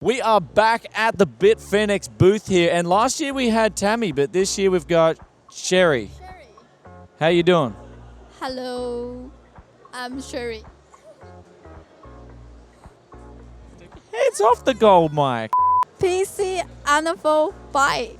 We are back at the BitFenix booth here, and last year we had Tammy, but this year we've got Sherry. How you doing? Hello, I'm Sherry. It's off the gold mic. PC Unfold Bye.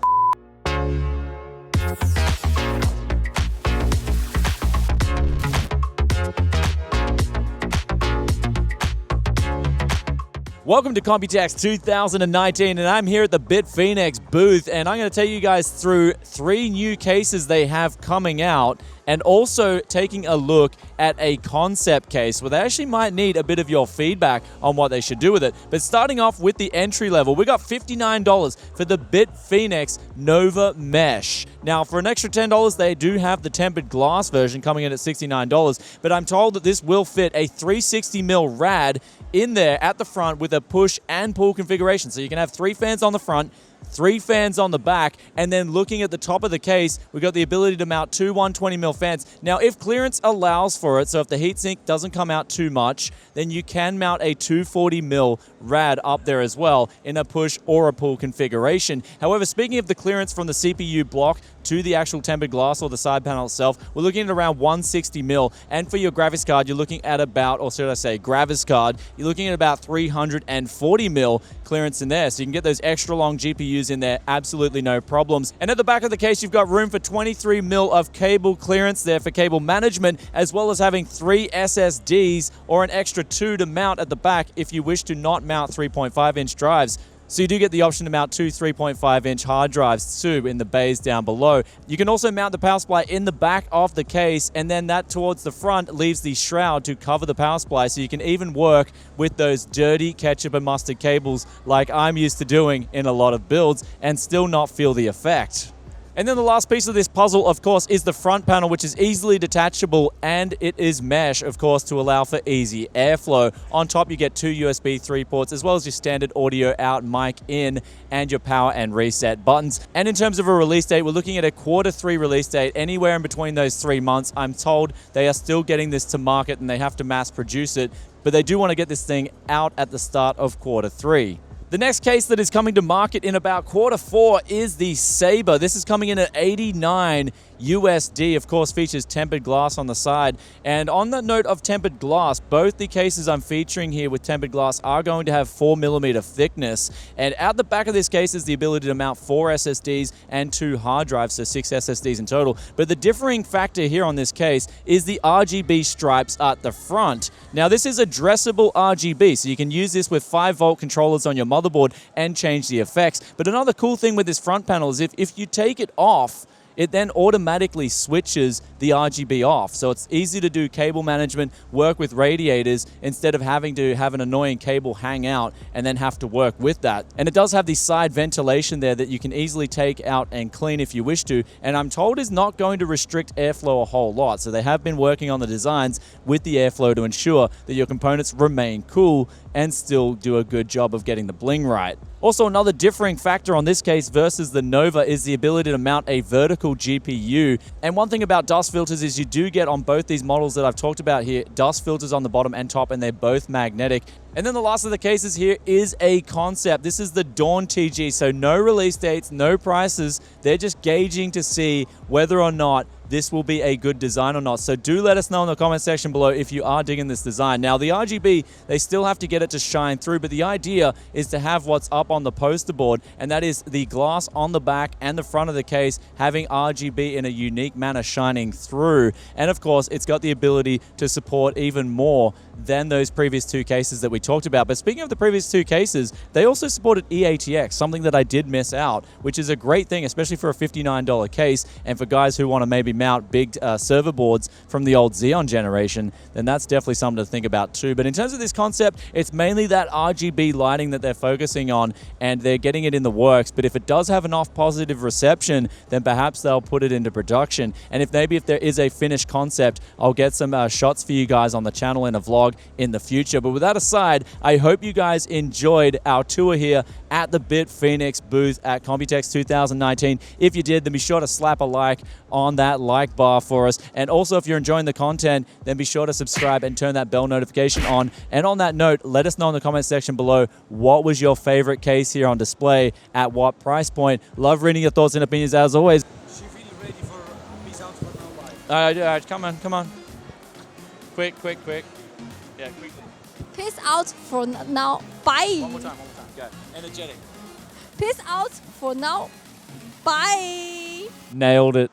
Welcome to Computex 2019, and I'm here at the BitFenix booth, and I'm going to take you guys through 3 new cases they have coming out, and also taking a look at a concept case where they actually might need a bit of your feedback on what they should do with it. But starting off with the entry level, we got $59 for the BitFenix Nova Mesh. Now, for an extra $10, they do have the tempered glass version coming in at $69, but I'm told that this will fit a 360mm rad in there at the front with a push and pull configuration. So you can have 3 fans on the front, 3 fans on the back, and then looking at the top of the case, we've got the ability to mount 2 120mm fans. Now, if clearance allows for it, so if the heatsink doesn't come out too much, then you can mount a 240mm rad up there as well in a push or a pull configuration. However, speaking of the clearance from the CPU block to the actual tempered glass or the side panel itself, we're looking at around 160mm, and for your graphics card, you're looking at about, or should I say Gravis card, you're looking at about 340mm clearance in there, so you can get those extra long GPUs in there, absolutely no problems. And at the back of the case, you've got room for 23mm of cable clearance there for cable management, as well as having 3 SSDs or an extra 2 to mount at the back if you wish to not mount 3.5-inch drives. So you do get the option to mount 2 3.5-inch hard drives too in the bays down below. You can also mount the power supply in the back of the case, and then that towards the front leaves the shroud to cover the power supply, so you can even work with those dirty ketchup and mustard cables like I'm used to doing in a lot of builds and still not feel the effect. And then the last piece of this puzzle, of course, is the front panel, which is easily detachable, and it is mesh, of course, to allow for easy airflow. On top, you get 2 USB 3 ports, as well as your standard audio out, mic in, and your power and reset buttons. And in terms of a release date, we're looking at a Q3 release date, anywhere in between those 3 months. I'm told they are still getting this to market, and they have to mass produce it, but they do want to get this thing out at the start of Q3. The next case that is coming to market in about Q4 is the Saber. This is coming in at $89 USD, of course, features tempered glass on the side. And on that note of tempered glass, both the cases I'm featuring here with tempered glass are going to have 4mm thickness. And at the back of this case is the ability to mount 4 SSDs and 2 hard drives, so 6 SSDs in total. But the differing factor here on this case is the RGB stripes at the front. Now, this is addressable RGB, so you can use this with 5-volt controllers on your motherboard and change the effects. But another cool thing with this front panel is if you take it off, it then automatically switches the RGB off. So it's easy to do cable management, work with radiators, instead of having to have an annoying cable hang out and then have to work with that. And it does have the side ventilation there that you can easily take out and clean if you wish to. And I'm told is not going to restrict airflow a whole lot. So they have been working on the designs with the airflow to ensure that your components remain cool and still do a good job of getting the bling right. Also, another differing factor on this case versus the Nova is the ability to mount a vertical GPU. And one thing about dust filters is you do get on both these models that I've talked about here, dust filters on the bottom and top, and they're both magnetic. And then the last of the cases here is a concept. This is the Dawn TG, so no release dates, no prices. They're just gauging to see whether or not this will be a good design or not. So do let us know in the comment section below if you are digging this design. Now, the RGB, they still have to get it to shine through, but the idea is to have what's up on the poster board, and that is the glass on the back and the front of the case having RGB in a unique manner shining through. And of course, it's got the ability to support even more than those previous 2 cases that we talked about. But speaking of the previous 2 cases, they also supported eATX, something that I did miss out, which is a great thing, especially for a $59 case, and for guys who want to maybe mount big server boards from the old Xeon generation, then that's definitely something to think about too. But in terms of this concept, it's mainly that RGB lighting that they're focusing on, and they're getting it in the works. But if it does have enough positive reception, then perhaps they'll put it into production. And if there is a finished concept, I'll get some shots for you guys on the channel in a vlog in the future. But with that aside, I hope you guys enjoyed our tour here at the BitFenix booth at Computex 2019. If you did, then be sure to slap a like on that like bar for us. And also, if you're enjoying the content, then be sure to subscribe and turn that bell notification on. And on that note, let us know in the comment section below, what was your favorite case here on display, at what price point? Love reading your thoughts and opinions as always. She feel ready for peace out for now. Bye. Come on. Quick. Yeah, quickly. Peace out for now. Bye. One more time. Go. Energetic. Peace out for now. Bye. Nailed it.